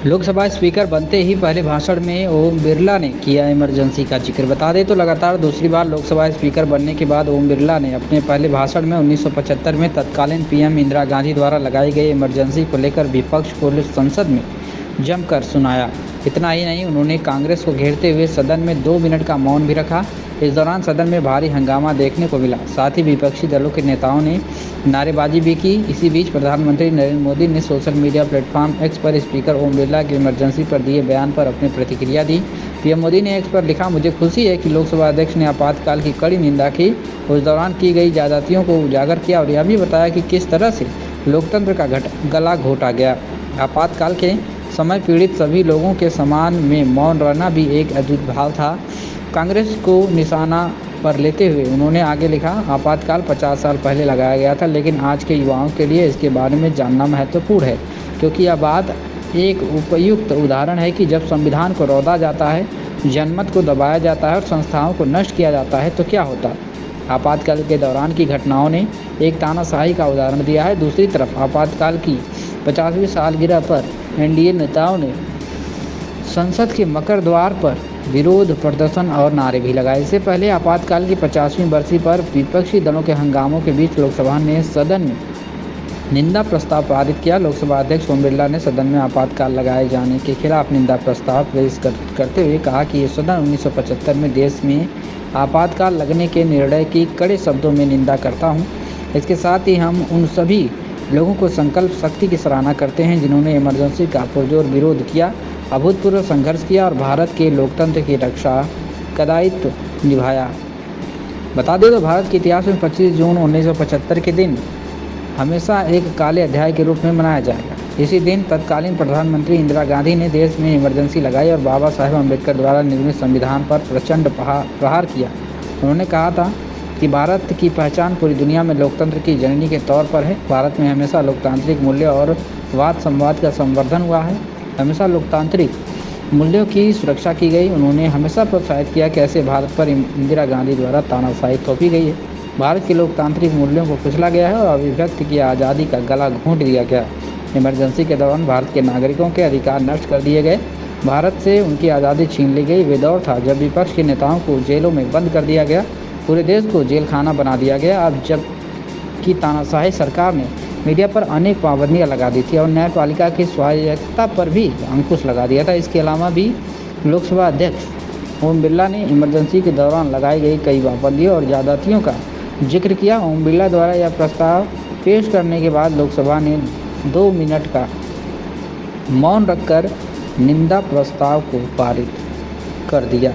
Lok Sabha speaker बनते ही पहले भाषण में ओम बिरला ने किया इमरजेंसी का जिक्र। बता दें तो लगातार दूसरी बार लोकसभा स्पीकर बनने के बाद ओम बिरला ने अपने पहले भाषण में 1975 में तत्कालीन पीएम इंदिरा गांधी द्वारा लगाई गई इमरजेंसी को लेकर विपक्ष को संसद में जमकर सुनाया। इतना ही नहीं, उन्होंने कांग्रेस को घेरते हुए सदन में 2 मिनट का मौन भी रखा। इस दौरान सदन में भारी हंगामा देखने को मिला। साथ ही विपक्षी दलों के नेताओं ने नारेबाजी भी की। इसी बीच प्रधानमंत्री नरेंद्र मोदी ने सोशल मीडिया प्लेटफॉर्म एक्स पर स्पीकर ओम बिरला के इमरजेंसी पर दिए बयान पर अपनी प्रतिक्रिया दी। पीएम मोदी ने एक्स पर लिखा, मुझे खुशी है कि लोकसभा अध्यक्ष ने आपातकाल की कड़ी निंदा की, उस दौरान की गई ज्यादतियों को उजागर किया और यह भी बताया कि किस तरह से लोकतंत्र का गला घोटा गया। आपातकाल के समय पीड़ित सभी लोगों के सम्मान में मौन रहना भी एक अद्भुत भाव था। कांग्रेस को निशाना पर लेते हुए उन्होंने आगे लिखा, आपातकाल 50 साल पहले लगाया गया था, लेकिन आज के युवाओं के लिए इसके बारे में जानना महत्वपूर्ण है, क्योंकि यह बात एक उपयुक्त उदाहरण है कि जब संविधान को रौंदा जाता है, जनमत को दबाया जाता है और संस्थाओं को नष्ट किया जाता है तो क्या होता है। आपातकाल के दौरान की घटनाओं ने एक तानाशाही का उदाहरण दिया है। दूसरी तरफ आपातकाल की 50वीं सालगिरह पर एनडीए नेताओं ने संसद के मकर द्वार पर विरोध प्रदर्शन और नारे भी लगाए। इससे पहले आपातकाल की 50वीं बरसी पर विपक्षी दलों के हंगामों के बीच लोकसभा ने सदन में निंदा प्रस्ताव पारित किया। लोकसभा अध्यक्ष ओम बिरला ने सदन में आपातकाल लगाए जाने के खिलाफ निंदा प्रस्ताव पेश करते हुए कहा कि ये सदन 1975 में देश में आपातकाल लगने के निर्णय की कड़े शब्दों में निंदा करता हूँ। इसके साथ ही हम उन सभी लोगों को संकल्प शक्ति की सराहना करते हैं जिन्होंने इमरजेंसी का पुरजोर विरोध किया, अभूतपूर्व संघर्ष किया और भारत के लोकतंत्र की रक्षा का दायित्व निभाया। बता दें तो भारत के इतिहास में 25 जून 1975 के दिन हमेशा एक काले अध्याय के रूप में मनाया जाएगा। इसी दिन तत्कालीन प्रधानमंत्री इंदिरा गांधी ने देश में इमरजेंसी लगाई और बाबा साहेब अम्बेडकर द्वारा निर्मित संविधान पर प्रचंड प्रहार किया। उन्होंने कहा था कि भारत की पहचान पूरी दुनिया में लोकतंत्र की जननी के तौर पर है। भारत में हमेशा लोकतांत्रिक मूल्य और वाद संवाद का संवर्धन हुआ है, हमेशा लोकतांत्रिक मूल्यों की सुरक्षा की गई। उन्होंने हमेशा प्रोत्साहित किया कि ऐसे भारत पर इंदिरा गांधी द्वारा तानाशाही थोपी गई है। भारत के लोकतांत्रिक मूल्यों को कुचला गया है और अभिव्यक्ति की आज़ादी का गला घोंट दिया गया। इमरजेंसी के दौरान भारत के नागरिकों के अधिकार नष्ट कर दिए गए, भारत से उनकी आज़ादी छीन ली गई। वे दौर था जब विपक्ष के नेताओं को जेलों में बंद कर दिया गया, पूरे देश को जेल खाना बना दिया गया। अब जब की तानाशाही सरकार ने मीडिया पर अनेक पाबंदियां लगा दी थी और न्यायपालिका की स्वायत्तता पर भी अंकुश लगा दिया था। इसके अलावा भी लोकसभा अध्यक्ष ओम बिरला ने इमरजेंसी के दौरान लगाई गई कई पाबंदियों और ज्यादतियों का जिक्र किया। ओम बिरला द्वारा यह प्रस्ताव पेश करने के बाद लोकसभा ने 2 मिनट का मौन रखकर निंदा प्रस्ताव को पारित कर दिया।